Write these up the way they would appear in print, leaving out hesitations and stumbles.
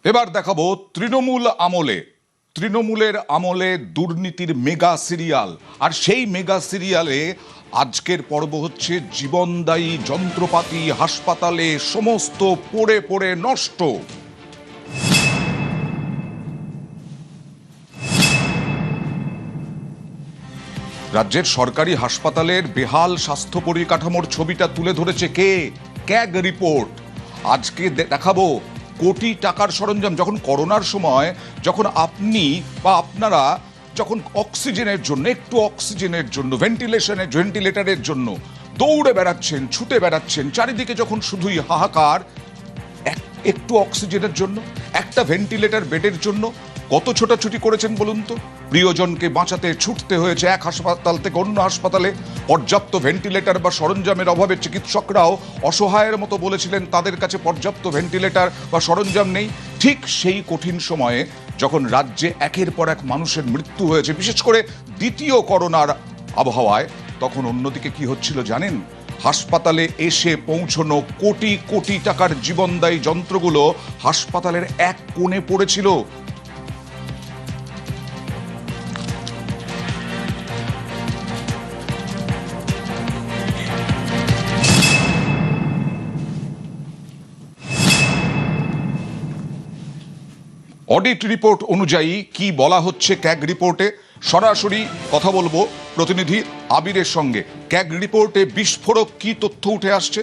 এবার দেখাবো তৃণমূলের আমলে দুর্নীতির মেগা সিরিয়াল। আর সেই মেগা সিরিয়ালে আজকের পর্ব হচ্ছে জীবনদায়ী যন্ত্রপাতি হাসপাতালে সমস্ত পড়ে পড়ে নষ্ট। রাজ্যের সরকারি হাসপাতালের বেহাল স্বাস্থ্য পরিকাঠামোর ছবিটা তুলে ধরেছে কে? CAG report. আজকে দেখাবো কোটি টাকার সরঞ্জাম। যখন করোনার সময় যখন আপনি বা আপনারা যখন অক্সিজেনের জন্য একটু অক্সিজেনের জন্য ভেন্টিলেটরের জন্য দৌড়ে বেড়াচ্ছেন, ছুটে বেড়াচ্ছেন, চারিদিকে যখন শুধুই হাহাকার, একটু অক্সিজেনের জন্য, একটা ভেন্টিলেটর বেডের জন্য কত ছোটাছুটি করেছেন বলুন তো? প্রিয়জনকে বাঁচাতে ছুটতে হয়েছে এক হাসপাতাল থেকে অন্য হাসপাতালে। পর্যাপ্ত ভেন্টিলেটর বা সরঞ্জামের অভাবে চিকিৎসকরাও অসহায়ের মতো বলেছিলেন তাদের কাছে পর্যাপ্ত ভেন্টিলেটর বা সরঞ্জাম নেই। ঠিক সেই কঠিন সময়ে যখন রাজ্যে একের পর এক মানুষের মৃত্যু হয়েছে, বিশেষ করে দ্বিতীয় করোনার আবহাওয়ায়, তখন অন্যদিকে কি হচ্ছিল জানেন? হাসপাতালে এসে পৌঁছনো কোটি কোটি টাকার জীবনদায়ী যন্ত্রগুলো হাসপাতালের এক কোণে পড়েছিল। অডিট রিপোর্ট অনুযায়ী কি বলা হচ্ছে ক্যাগ রিপোর্টে? সরাসরি কথা বলবো প্রতিনিধি আবিরের সঙ্গে। ক্যাগ রিপোর্টে বিস্ফোরক কি তথ্য উঠে আসছে?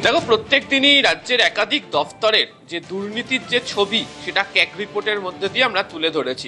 দেখো, প্রত্যেক দিনই রাজ্যের একাধিক দফতরের যে দুর্নীতির যে ছবি সেটা ক্যাগ রিপোর্টের মধ্যে দিয়ে আমরা তুলে ধরেছি।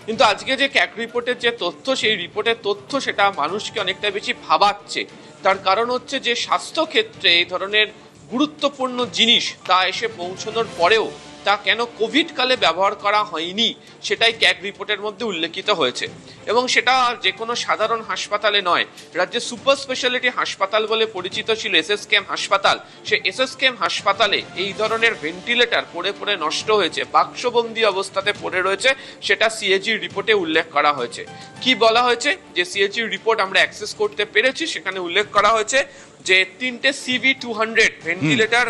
কিন্তু আজকে যে ক্যাগ রিপোর্টের যে তথ্য, সেই রিপোর্টের তথ্য সেটা মানুষকে অনেকটা বেশি ভাবাচ্ছে। তার কারণ হচ্ছে যে স্বাস্থ্য ক্ষেত্রে এই ধরনের গুরুত্বপূর্ণ জিনিস তা এসে পৌঁছানোর পরেও তা কেন কোভিড কালে ব্যবহার করা হয়নি সেটাই ক্যাগ রিপোর্টের মধ্যে উল্লেখিত হয়েছে। এবং সেটা যে কোনো সাধারণ হাসপাতালে নয়, রাজ্যের সুপার স্পেশালিটি হাসপাতাল বলে পরিচিত ছিল এসএসকেএম হাসপাতাল। সে এসএসকেএম হাসপাতালে এই ধরনের ভেন্টিলেটর পড়ে পড়ে নষ্ট হয়েছে, বাক্সবন্দি অবস্থাতে পড়ে রয়েছে, সেটা সিএজি রিপোর্টে উল্লেখ করা হয়েছে। কি বলা হয়েছে? যে সিএজি রিপোর্ট আমরা অ্যাক্সেস করতে পেরেছি, সেখানে উল্লেখ করা হয়েছে যে 3টে CV200 ভেন্টিলেটর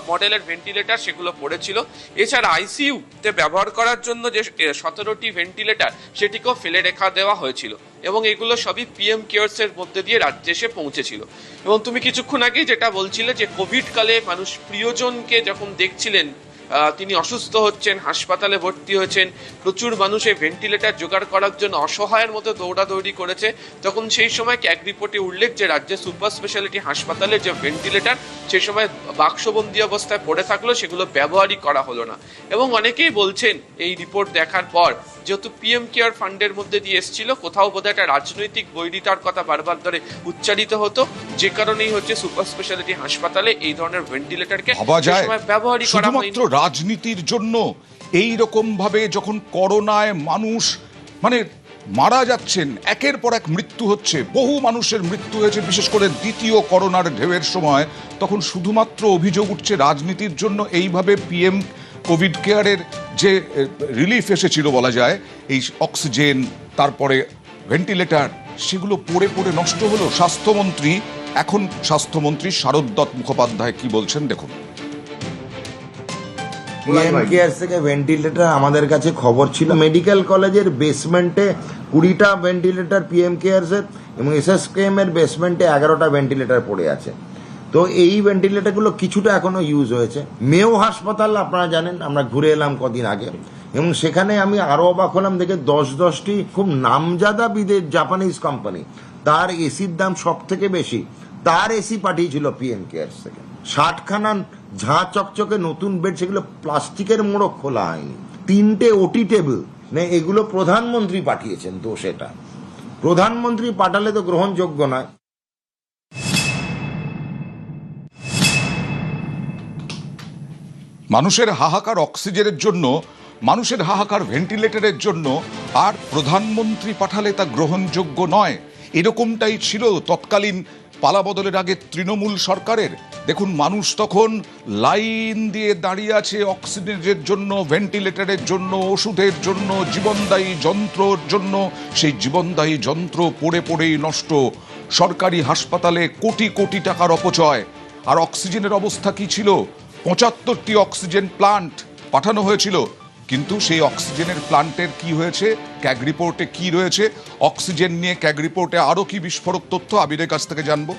মডেলের ভেন্টিলেটর সেগুলো পড়েছিল। এছাড়া আইসিইউ তে ব্যবহার করার জন্য যে 17টি ভেন্টিলেটর সেটিকেও ফেলে রেখা দেওয়া হয়েছিল। এবং এগুলো সবই পিএম কেয়ার্স এর মধ্যে দিয়ে রাজ্যে এসে পৌঁছেছিল। এবং তুমি কিছুক্ষণ আগেই যেটা বলছিলে যে কোভিড কালে মানুষ প্রিয়জনকে যখন দেখছিলেন তিনি অসুস্থ হচ্ছেন, হাসপাতালে ভর্তি হয়েছেন, প্রচুর মানুষ এই ভেন্টিলেটর জোগাড় করার জন্য অসহায়ের মতো দৌড়াদৌড়ি করেছে, তখন সেই সময় ক্যাগ রিপোর্টে উল্লেখ যে রাজ্যের সুপার স্পেশালিটি হাসপাতালে যে ভেন্টিলেটর সেই সময় বাক্সবন্দি অবস্থায় পড়ে থাকলো, সেগুলো ব্যবহারই করা হলো না। এবং অনেকেই বলছেন এই রিপোর্ট দেখার পর, যেহেতু পিএম কেয়ার ফান্ডের মধ্যে দিয়ে এসেছিল, কোথাও বোধহয় একটা রাজনৈতিক বৈরিতার কথা বারবার ধরে উচ্চারিত হতো, যে কারণেই হচ্ছে সুপার স্পেশালিটি হাসপাতালে এই ধরনের ভেন্টিলেটরকে ব্যবহারই করা হয়নি। শুধুমাত্র রাজনীতির জন্য এই রকম ভাবে যখন করোনায় মানুষ মারা যাচ্ছেন, একের পর এক মৃত্যু হচ্ছে, বহু মানুষের মৃত্যু হয়েছে বিশেষ করে দ্বিতীয় করোনার ঢেউয়ের সময়, তখন শুধুমাত্র অভিযোগ উঠছে রাজনীতির জন্য এইভাবে পিএম কোভিড কেয়ারের যে রিলিফ এসেছিল বলা যায়, এই অক্সিজেন তারপরে ভেন্টিলেটর, সেগুলো পড়ে পড়ে নষ্ট হলো। স্বাস্থ্যমন্ত্রী শারদ মুখোপাধ্যায় কি বলছেন দেখুন। পিএম কেয়ার থেকে ভেন্টিলেটর আমাদের কাছে খবর ছিল, মেডিকেল কলেজের বেসমেন্টে 20টা ভেন্টিলেটর পিএম কেয়ারসের এবং এসএসকেএম এর বেসমেন্টে 11টা ভেন্টিলেটর পড়ে আছে। তো এই ভেন্টিলেটরগুলো কিছুটা এখনো ইউজ হয়েছে। মেও হাসপাতাল আপনারা জানেন, আমরা ঘুরে এলাম কদিন আগে, এবং সেখানে আমি আরো অবাক হলাম দেখে 10টি খুব নামজাদা জাপানিজ কোম্পানি, তার এসির দাম সব থেকে বেশি, তার এসি পাঠিয়েছিল পিএম কেয়ারস থেকে। 60খানা ঝাঁ চকচকে নতুন বেড, সেগুলো প্লাস্টিকের মোড়ক খোলা হয়নি। 3টে ওটি টেবিল, এগুলো প্রধানমন্ত্রী পাঠিয়েছেন। তো সেটা প্রধানমন্ত্রী পাঠালে তো গ্রহণযোগ্য নয়। মানুষের হাহাকার অক্সিজেনের জন্য, মানুষের হাহাকার ভেন্টিলেটরের জন্য, আর প্রধানমন্ত্রী পাঠালে তা গ্রহণযোগ্য নয়। এরকমটাই ছিল তৎকালীন পালাবদলের আগে তৃণমূল সরকারের। দেখুন, মানুষ তখন লাইন দিয়ে দাঁড়িয়ে আছে অক্সিজেনের জন্য, ভেন্টিলেটরের জন্য, ওষুধের জন্য, জীবনদায়ী যন্ত্রর জন্য। সেই জীবনদায়ী যন্ত্র পড়ে পড়েই নষ্ট। সরকারি হাসপাতালে কোটি কোটি টাকার অপচয়। আর অক্সিজেনের অবস্থা কি ছিল? 75টি অক্সিজেন প্লান্ট পাঠানো হয়েছিল, কিন্তু সেই অক্সিজেনের প্লান্টের কি হয়েছে, ক্যাগ রিপোর্টে কি রয়েছে? অক্সিজেন নিয়ে ক্যাগ রিপোর্টে আরো কি বিস্ফোরক তথ্য, আবিরের কাছ থেকে জানবো।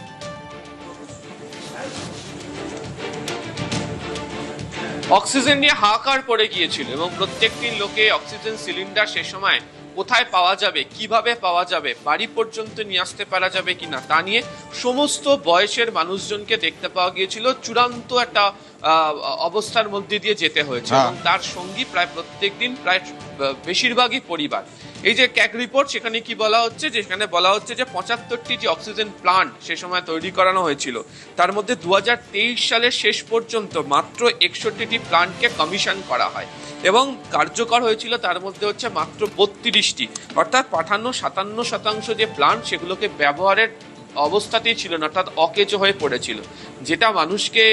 অক্সিজেন নিয়ে হাহাকার পড়ে গিয়েছিল এবং প্রত্যেকটি লোকে অক্সিজেন সিলিন্ডার সে সময় কোথায় পাওয়া যাবে, কিভাবে পাওয়া যাবে, বাড়ি পর্যন্ত নিয়ে আসতে পারা যাবে কিনা তা নিয়ে সমস্ত বয়সের মানুষজনকে দেখতে পাওয়া গিয়েছিল। চূড়ান্ত একটা অবস্থার মধ্যে দিয়ে যেতে হয়েছে এবং তার সঙ্গী প্রায় প্রত্যেকদিন প্রায় বেশিরভাগই পরিবার। এই যে ক্যাগ রিপোর্ট, সেখানে কি বলা হচ্ছে, যেখানে বলা হচ্ছে যে 75টি যে অক্সিজেন প্লান্ট সে সময় তৈরি করানো হয়েছিল, তার মধ্যে 2023 সালের শেষ পর্যন্ত মাত্র 61টি প্লান্টকে কমিশন করা হয় এবং কার্যকর হয়েছিল তার মধ্যে হচ্ছে মাত্র 32টি, অর্থাৎ পাঠানো 57% যে প্লান্ট সেগুলোকে ব্যবহারের অবস্থাতেই ছিল না, অর্থাৎ অকেজো হয়ে পড়েছিল। যেটা মানুষকে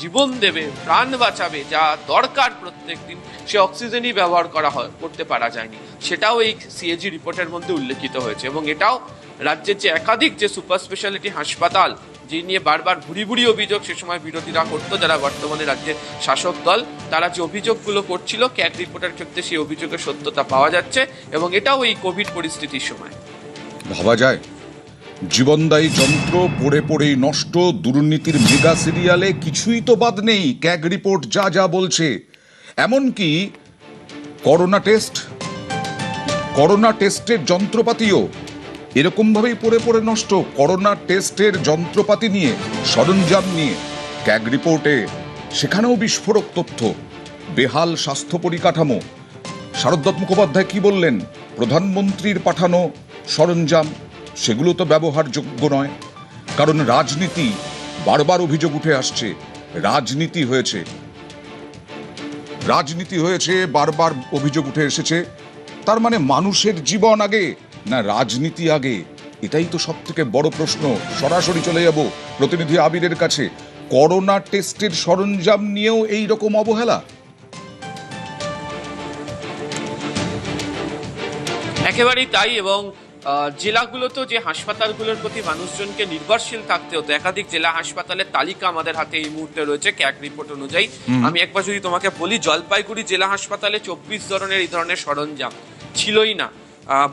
জীবন দেবে, প্রাণ বাঁচাবে, যা দরকার প্রত্যেক দিন, সে অক্সিজেনই ব্যবহার করতে পারা যায়নি। সেটাও এই সিএজি রিপোর্টের মধ্যে উল্লেখিত হয়েছে এবং এটাও রাজ্যের যে একাধিক যে সুপার স্পেশালিটি হাসপাতাল, যে নিয়ে বারবার ভুরি ভুরি অভিযোগ সে সময় বিরোধীরা করতো, যারা বর্তমানে রাজ্যের শাসক দল, তারা যে অভিযোগগুলো করছিল ক্যাগ রিপোর্টের ক্ষেত্রে সেই অভিযোগের সত্যতা পাওয়া যাচ্ছে এবং এটাও এই কোভিড পরিস্থিতির সময়। ভাবা যায়, জীবনদায়ী যন্ত্র পড়ে পড়েই নষ্ট, দুর্নীতির মেগা সিরিয়ালে কিছুই তো বাদ নেই। ক্যাগ রিপোর্ট যা যা বলছে, এমনকি করোনা টেস্টের যন্ত্রপাতিও এরকমভাবেই পড়ে পড়ে নষ্ট। করোনা টেস্টের যন্ত্রপাতি নিয়ে, সরঞ্জাম নিয়ে ক্যাগ রিপোর্টে সেখানেও বিস্ফোরক তথ্য, বেহাল স্বাস্থ্য পরিকাঠামো। শারদত্ত মুখোপাধ্যায় কি বললেন? প্রধানমন্ত্রীর পাঠানো সরঞ্জাম সেগুলো তো ব্যবহারযোগ্য নয়, কারণ রাজনীতি, বারবার অভিযোগ উঠে আসছে, রাজনীতি হয়েছে, বারবার অভিযোগ উঠে এসেছে। তার মানে মানুষের জীবন আগে না রাজনীতি আগে? এটাই তো সব থেকে বড় প্রশ্ন। সরাসরি চলে যাব প্রতিনিধি আবিরের কাছে। করোনা টেস্টের সরঞ্জাম নিয়েও এই রকম অবহেলা? একেবারেই তাই। এবং জেলাগুলোতেও যে হাসপাতালগুলোর প্রতি মানুষজনকে নির্ভরশীল থাকতে হতো, একাধিক জেলা হাসপাতালের তালিকা আমাদের হাতে এই মুহূর্তে রয়েছে ক্যাগ রিপোর্ট অনুযায়ী। আমি একবার যদি তোমাকে বলি, জলপাইগুড়ি জেলা হাসপাতালে 24 ধরনের এই ধরনের সরঞ্জাম ছিলই না।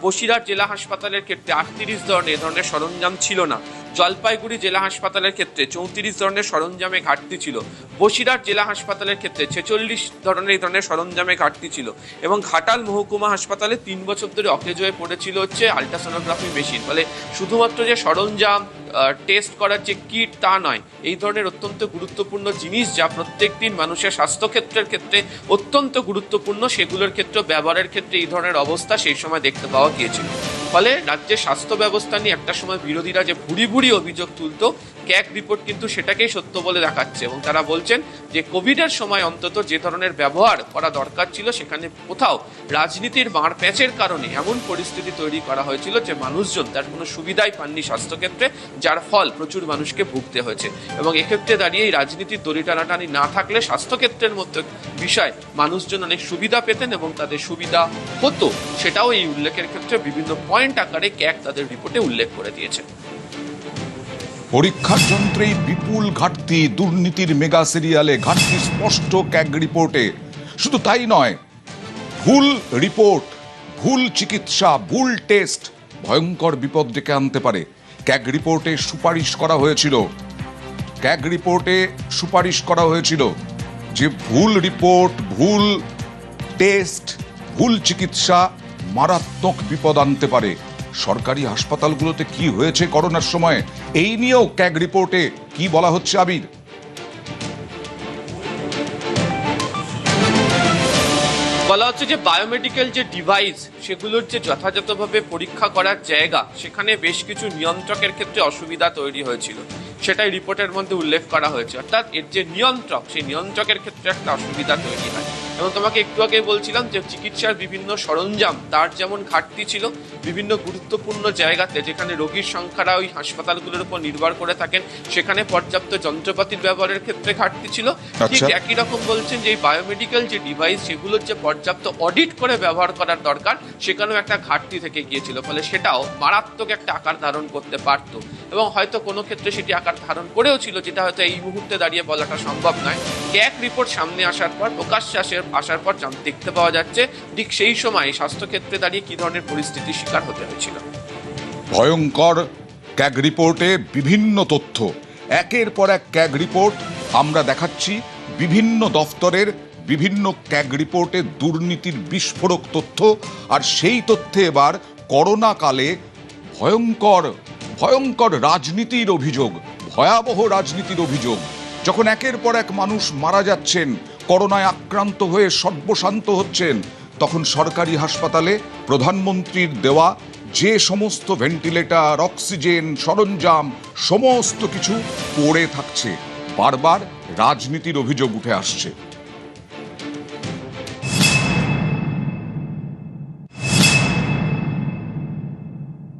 বসিরহাট জেলা হাসপাতালের ক্ষেত্রে 38 ধরনের এ ধরনের সরঞ্জাম ছিল না। জলপাইগুড়ি জেলা হাসপাতালের ক্ষেত্রে 34 ধরনের সরঞ্জামে ঘাটতি ছিল। বসিরহাট জেলা হাসপাতালের ক্ষেত্রে 46 ধরনের এই ধরনের সরঞ্জামে ঘাটতি ছিল। এবং ঘাটাল মহকুমা হাসপাতালে 3 বছর ধরে অকেজ হয়ে পড়েছিল হচ্ছে আলট্রাসোনোগ্রাফি মেশিন। ফলে শুধুমাত্র যে সরঞ্জাম, টেস্ট করার যে কিট, তা নয়, এই ধরনের অত্যন্ত গুরুত্বপূর্ণ জিনিস যা প্রত্যেক দিন মানুষের স্বাস্থ্যক্ষেত্রের ক্ষেত্রে অত্যন্ত গুরুত্বপূর্ণ, সেগুলোর ক্ষেত্রে ব্যবহারের ক্ষেত্রে এই ধরনের অবস্থা সেই সময় দেখতে পাওয়া গিয়েছিল। ফলে রাজ্যের স্বাস্থ্য ব্যবস্থা নিয়ে একটা সময় বিরোধীরা যে ভুরি ভুরি অভিযোগ তুলতো, ক্যাগ রিপোর্ট কিন্তু সেটাকেই সত্য বলে দেখাচ্ছে এবং তারা বলছেন যে কোভিডের সময় অন্তত যে ধরনের ব্যবহার করা দরকার ছিল, সেখানে কোথাও রাজনীতির মার প্যাচের কারণে এমন পরিস্থিতি তৈরি করা হয়েছিল যে মানুষজন তার কোনো সুবিধাই পাননি স্বাস্থ্যক্ষেত্রে, যার ফল প্রচুর মানুষকে ভুগতে হয়েছে। এবং এক্ষেত্রে দাঁড়িয়ে এই রাজনীতির দড়ি টানাটানি না থাকলে স্বাস্থ্যক্ষেত্রের মধ্যে বিষয় মানুষজন অনেক সুবিধা পেতেন এবং তাদের সুবিধা হতো, সেটাও এই উল্লেখের ক্ষেত্রে বিভিন্ন পয়েন্ট আকারে ক্যাগ তাদের রিপোর্টে উল্লেখ করে দিয়েছে। পরীক্ষার যন্ত্রেই বিপুল ঘাটতি, দুর্নীতির মেগা সিরিয়ালে ঘাটতি স্পষ্ট ক্যাগ রিপোর্টে। শুধু তাই নয়, ভুল রিপোর্ট, ভুল চিকিৎসা, ভুল টেস্ট ভয়ঙ্কর বিপদ ডেকে আনতে পারে। ক্যাগ রিপোর্টে সুপারিশ করা হয়েছিল যে ভুল রিপোর্ট, ভুল টেস্ট, ভুল চিকিৎসা মারাত্মক বিপদ আনতে পারে। সরকারি হাসপাতালগুলোতে কি হয়েছে করোনার সময়, এই নিয়েও ক্যাগ রিপোর্টে কি বলা হচ্ছে আবির? বলা হচ্ছে যে বায়োমেডিক্যাল যে ডিভাইস, সেগুলোর যে যথাযথভাবে পরীক্ষা করার জায়গা, সেখানে বেশ কিছু নিয়ন্ত্রকের ক্ষেত্রে অসুবিধা তৈরি হয়েছিল, সেটাই রিপোর্টের মধ্যে উল্লেখ করা হয়েছে। অর্থাৎ এর যে নিয়ন্ত্রক, সেই নিয়ন্ত্রকের ক্ষেত্রে একটা অসুবিধা তৈরি হয়। এবং তোমাকে একটু আগে বলছিলাম যে চিকিৎসার বিভিন্ন সরঞ্জাম, তার যেমন ঘাটতি ছিল, বিভিন্ন গুরুত্বপূর্ণ জায়গাতে যেখানে রোগীর সংখ্যারা ওই হাসপাতালগুলোর উপর নির্ভর করে থাকেন সেখানে পর্যাপ্ত যন্ত্রপাতির ব্যবহারের ক্ষেত্রে ঘাটতি ছিল। ঠিক আচ্ছা। একই রকম বলছেন যে এই বায়োমেডিক্যাল যে ডিভাইস সেগুলোর যে পর্যাপ্ত অডিট করে ব্যবহার করার দরকার সেখানেও একটা ঘাটতি থেকে গিয়েছিল, ফলে সেটাও মারাত্মক একটা আকার ধারণ করতে পারতো এবং হয়তো কোনো ক্ষেত্রে সেটি আকার ধারণ করেও ছিল, যেটা হয়তো এই মুহূর্তে দাঁড়িয়ে বলাটা সম্ভব নয়। ক্যাগ রিপোর্ট সামনে আসার পর, প্রকাশ্যে আসার পর দেখতে পাওয়া যাচ্ছে ঠিক সেই সময় স্বাস্থ্যক্ষেত্রে দাঁড়িয়ে কি ধরনের পরিস্থিতির শিকার হতে হয়েছিল। ভয়ঙ্কর ক্যাগ রিপোর্টে বিভিন্ন তথ্য, একের পর এক ক্যাগ রিপোর্ট আমরা দেখাচ্ছি। বিভিন্ন দফতরের বিভিন্ন ক্যাগ রিপোর্টে দুর্নীতির বিস্ফোরক তথ্য, আর সেই তথ্যে এবার করোনা কালে ভয়ঙ্কর ভয়ঙ্কর রাজনীতির অভিযোগ, ভয়াবহ রাজনীতির অভিযোগ। যখন একের পর এক মানুষ মারা যাচ্ছেন, করোনায় আক্রান্ত হয়ে সর্বশান্ত হচ্ছেন, তখন সরকারি হাসপাতালে প্রধানমন্ত্রীর দেওয়া যে সমস্ত ভেন্টিলেটর, অক্সিজেন, সরঞ্জাম সমস্ত কিছু পড়ে থাকছে। বারবার রাজনীতির অভিযোগ উঠে আসছে।